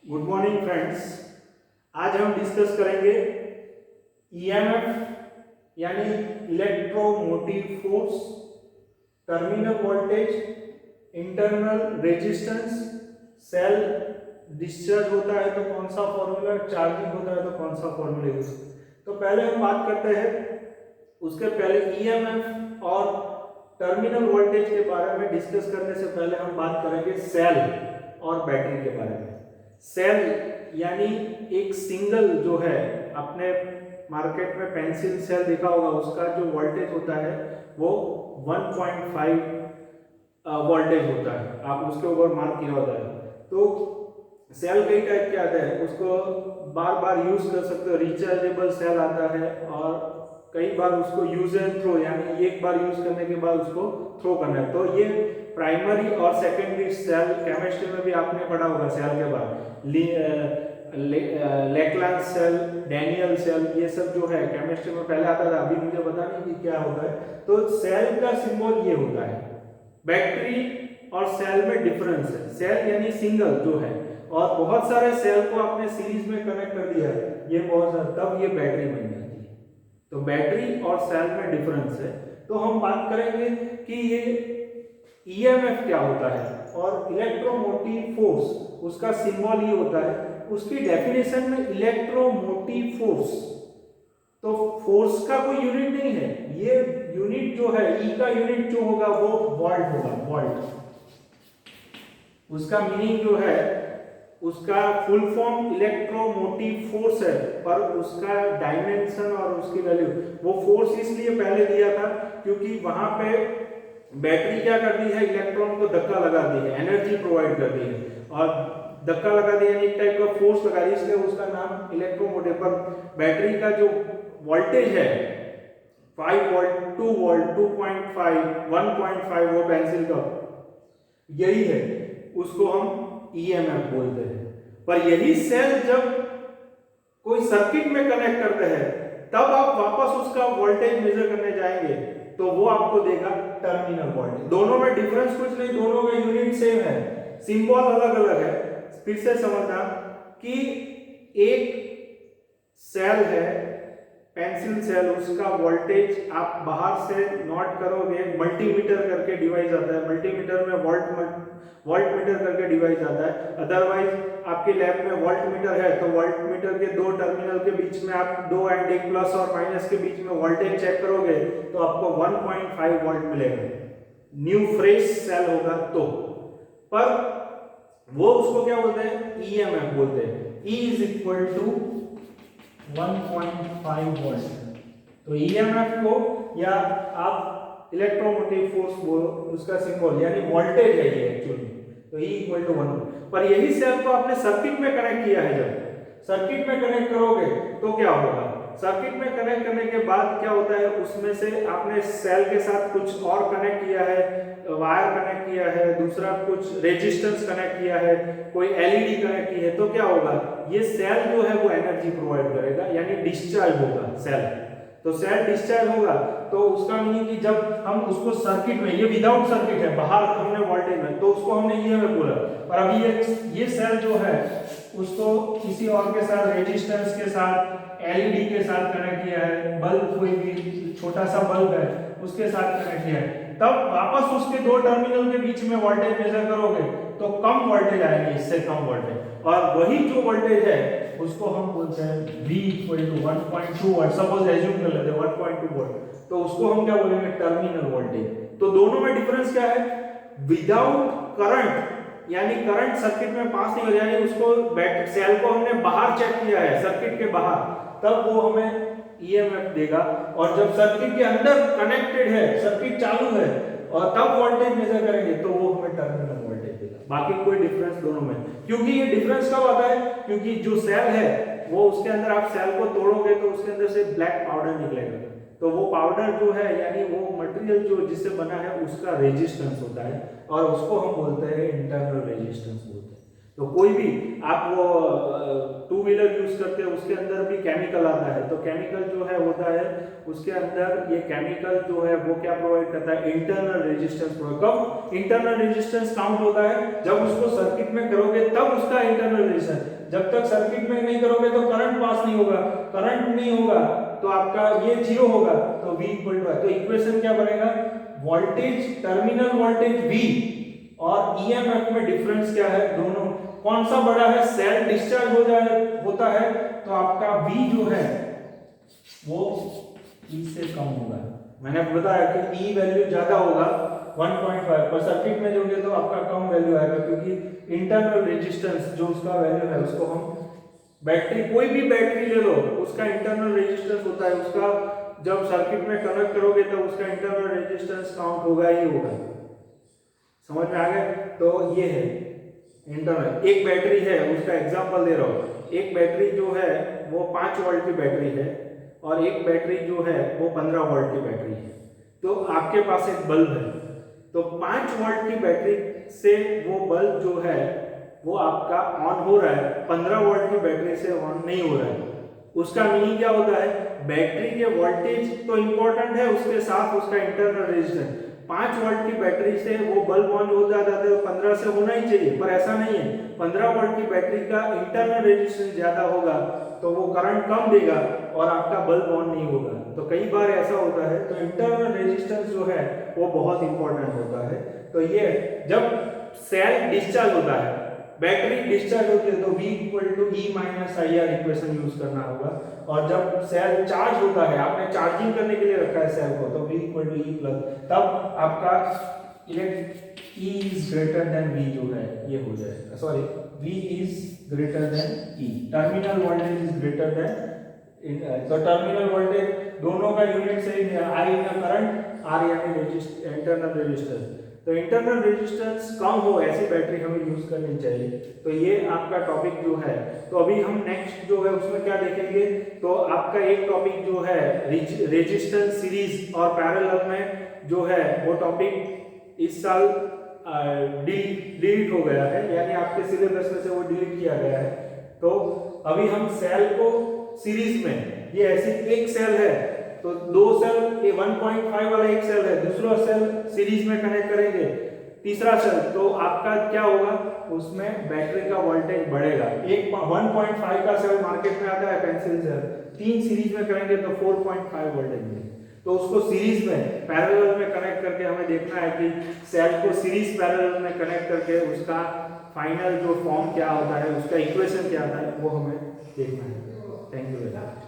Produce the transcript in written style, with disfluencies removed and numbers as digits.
Good morning friends. आज हम discuss करेंगे ईएमएफ यानी electromotive force, terminal voltage, internal resistance, cell discharge होता है तो कौन सा फॉर्मूला, चार्जिंग होता है तो कौन सा फॉर्मूला यूज। तो पहले हम बात करते हैं, उसके पहले ईएमएफ और टर्मिनल वोल्टेज के बारे में डिस्कस करने से पहले हम बात करेंगे सेल और बैटरी के बारे में। सेल यानी एक सिंगल जो है, अपने मार्केट में पेंसिल सेल देखा होगा, उसका जो वोल्टेज होता है वो 1.5 वोल्टेज होता है, आप उसके ऊपर मार्क किया होता है। तो सेल कई टाइप के आते हैं, उसको बार बार यूज कर सकते हो। रिचार्जेबल सेल आता है और कई बार उसको यूज एंड थ्रो, यानी एक बार यूज करने के बाद उसको थ्रो करना है। तो ये प्राइमरी और सेकेंडरी सेल, केमिस्ट्री में भी आपने पढ़ा होगा सेल के बाद लेक्लांस सेल, डैनियल सेल, ये सब जो है केमिस्ट्री में पहले आता था, अभी मुझे पता नहीं कि क्या होता है। तो सेल का सिंबल ये होता है। बैटरी और सेल में डिफरेंस है। सेल यानी सिंगल जो है, और बहुत सारे सेल को आपने सीरीज में कनेक्ट कर दिया है, ये बहुत सारा, तब ये बैटरी बन जाती है। तो बैटरी और सेल में डिफरेंस है। तो हम बात करेंगे कि ये ईएमएफ क्या होता है और इलेक्ट्रोमोटिव फोर्स, उसका सिंबल ये होता है। उसकी डेफिनेशन में इलेक्ट्रोमोटिव फोर्स, तो फोर्स का कोई यूनिट नहीं है, ये यूनिट जो है, ई का यूनिट जो होगा वो वोल्ट होगा, वोल्ट। उसका मीनिंग जो है, उसका फुल फॉर्म इलेक्ट्रोमोटिव फोर्स है, पर उसका डायमेंशन और उसकी वैल्यू, वो फोर्स इसलिए पहले दिया था क्योंकि वहां पे बैटरी क्या करती है, इलेक्ट्रॉन को धक्का लगाती है, एनर्जी प्रोवाइड करती है, और धक्का लगा दिया यानी एक टाइप का फोर्स लगा दिया, इसलिए उसका नाम इलेक्ट्रोमोटिव। पर बैटरी का जो वोल्टेज है 5 वोल्ट, 2 वोल्ट, 2.5, 1.5, वो पेंसिल का यही है, उसको हम ईएमएफ बोलते हैं। पर यही सेल जब कोई सर्किट में कनेक्ट करते हैं, तब आप वापस उसका वोल्टेज मेजर करने जाएंगे तो वो आपको देगा टर्मिनल वोल्टेज। दोनों में डिफरेंस कुछ नहीं, दोनों का यूनिट सेम है, सिंबल अलग अलग है। फिर से समझना कि एक सेल है, पेंसिल सेल, उसका वोल्टेज आप बाहर से नोट करोगे, मल्टीमीटर करके डिवाइस आता है, मल्टीमीटर में वोल्ट मीटर करके डिवाइस आता है। अदरवाइज आपके लैब में वोल्ट मीटर है, तो वोल्ट मीटर के दो टर्मिनल के बीच में आप दो एंड एक प्लस और माइनस के बीच में वोल्टेज चेक करोगे तो आपको 1.5 वोल्ट मिलेगा, न्यू फ्रेश सेल होगा तो। पर वो उसको क्या बोलते हैं, ईएमएफ बोलते हैं। E is equal to 1.5 volt. तो ईएमएफ को, या आप इलेक्ट्रोमोटिव फोर्स बोलो, उसका सिंबल यानी वोल्टेज है ये एक्चुअली, तो E इक्वल टू 1। पर यही सेल को आपने सर्किट में कनेक्ट किया है, जब सर्किट में कनेक्ट करोगे तो क्या होगा, सर्किट में कनेक्ट करने के बाद क्या होता है, उसमें से आपने सेल के साथ कुछ और कनेक्ट किया है, वायर कनेक्ट किया है, दूसरा कुछ रेजिस्टेंस कनेक्ट किया है, कोई एलईडी कनेक्ट की है, तो क्या होगा, ये सेल जो है वो एनर्जी प्रोवाइड करेगा, यानी डिस्चार्ज होगा सेल। तो सेल डिस्चार्ज होगा तो उसका मीनिंग कि जब हम उसको सर्किट में, ये विदाउट सर्किट है, बाहर हमने वोल्टेज में, तो उसको हमने ईएमएफ बोला। पर अभी ये सेल जो है उसको किसी और के साथ, रेजिस्टेंस के साथ, एलईडी के साथ कनेक्ट किया है, बल्ब, कोई भी छोटा सा बल्ब है उसके साथ कनेक्ट किया है, तब वापस उसके दो टर्मिनल के बीच में वोल्टेज मेजर करोगे तो कम वोल्टेज आएगी, इससे कम वोल्टेज, और वही जो वोल्टेज है उसको हम बोलते हैं V equal to 1.2 volt. Suppose assume कर लेते हैं 1.2 वोल्ट, तो उसको हम क्या बोलेंगे, टर्मिनल वोल्टेज। तो दोनों में डिफरेंस क्या है, विदाउट करंट, यानी करंट सर्किट में पास नहीं हो रहा, यानी उसको सेल को हमने बाहर चेक किया है, सर्किट के बाहर, तब वो हमें ईएमएफ देगा। और जब सर्किट के अंदर कनेक्टेड है, सर्किट चालू है, और तब वोल्टेज मेजर करेंगे तो वो हमें टर्मिनल वोल्टेज देगा। बाकी कोई डिफरेंस दोनों में, क्योंकि ये डिफरेंस कब आता है, क्योंकि जो सेल है वो, उसके अंदर आप सेल को तोड़ोगे तो उसके अंदर से ब्लैक पाउडर निकलेगा, तो वो पाउडर जो है, यानी वो मटेरियल जो जिससे बना है, उसका रेजिस्टेंस होता है, और उसको हम बोलते हैं इंटरनल रेजिस्टेंस बोलते हैं। तो कोई भी आप वो टू व्हीलर यूज करते हैं उसके अंदर भी केमिकल आता है, तो केमिकल जो है होता है उसके अंदर ये केमिकल जो है वो क्या प्रोवाइड करता है, इंटरनल रेजिस्टेंस प्रोवाइड। कब इंटरनल रेजिस्टेंस काउंट होता है, जब उसको सर्किट में करोगे तब उसका इंटरनल रेजिस्टेंस, जब तक सर्किट में नहीं करोगे तो करंट पास नहीं होगा, करंट नहीं होगा तो आपका ये जीरो होगा, तो V इक्वल टू, तो इक्वेशन क्या बनेगा, वोल्टेज टर्मिनल वोल्टेज V और ईएमएफ में डिफरेंस क्या है, दोनों कौन सा बड़ा है, सेल डिस्चार्ज हो जाए होता है तो आपका V जो है वो E से कम होगा। मैंने बताया कि E वैल्यू ज्यादा होगा 1.5 पर सर्किट में जोगे तो आपका कम वैल्यू आएगा, क्योंकि इंटरनल रेजिस्टेंस जो उसका वैल्यू है उसको हम बैटरी, कोई भी बैटरी ले लो उसका इंटरनल रेजिस्टेंस होता है, उसका जब सर्किट में कनेक्ट करोगे तो उसका इंटरनल रेजिस्टेंस काउंट होगा ही होगा। समझ में आ गया, तो ये है इंटरनल। एक बैटरी है, उसका एग्जांपल दे रहा हूँ, एक बैटरी जो है वो 5 वोल्ट की बैटरी है और एक बैटरी जो है वो 15 वोल्ट की बैटरी है। तो आपके पास एक बल्ब है, तो 5 वोल्ट की बैटरी से वो बल्ब जो है वो आपका ऑन हो रहा है, 15 वोल्ट की बैटरी से ऑन नहीं हो रहा है। उसका मीनिंग क्या होता है, बैटरी के वोल्टेज तो इंपॉर्टेंट है, उसके साथ उसका इंटरनल रेजिस्टेंस। 5 वोल्ट की बैटरी से वो बल्ब ऑन हो जाता है तो 15 से होना ही चाहिए, पर ऐसा नहीं है। 15 वोल्ट की बैटरी का इंटरनल रेजिस्टेंस ज्यादा होगा तो वो करंट कम देगा और आपका बल्ब ऑन नहीं होगा। तो कई बार ऐसा होता है, तो इंटरनल रेजिस्टेंस जो है वो बहुत इंपॉर्टेंट होता है। तो ये जब सेल डिस्चार्ज होता है, बैटरी डिस्चार्ज होती है तो V equal to E minus IR equation use करना होगा, और जब सेल चार्ज होता है, आपने चार्जिंग करने के लिए रखा है सेल को, तो V equal to E plus, तब आपका E is greater than V जो है ये हो जाएगा, sorry V is greater than E, terminal voltage is greater than, तो टर्मिनल वोल्टेज दोनों का यूनिट सेम है, I यानी करंट, R यानी इंटरनल रेजिस्टेंस। तो इंटरनल रेजिस्टेंस कम हो ऐसी बैटरी हमें यूज करनी चाहिए। तो ये आपका टॉपिक जो है, तो अभी हम नेक्स्ट जो है उसमें क्या देखेंगे, तो आपका एक टॉपिक जो है रेजिस्टेंस सीरीज और पैरेलल में जो है वो टॉपिक इस साल डिलीट हो गया है, यानी आपके सिलेबस में से वो डिलीट किया गया है। तो अभी हम सेल को सीरीज में, ये ऐसी एक सेल है तो दो सेल, ये 1.5 वाला एक सेल है, दूसरा सेल सीरीज में कनेक्ट करेंगे, तीसरा सेल, तो आपका क्या होगा, उसमें बैटरी का वोल्टेज बढ़ेगा। एक 1.5 का सेल मार्केट में आता है पेंसिल सेल, 3 सीरीज में करेंगे तो 4.5 वोल्टेज मिलेगा। तो उसको सीरीज में पैरेलल में कनेक्ट करके हमें देखना है कि सेल को सीरीज पैरेलल में कनेक्ट करके उसका फाइनल जो फॉर्म क्या होता है, उसका इक्वेशन क्या आता है, वो हमें देखना है। Thank you very much.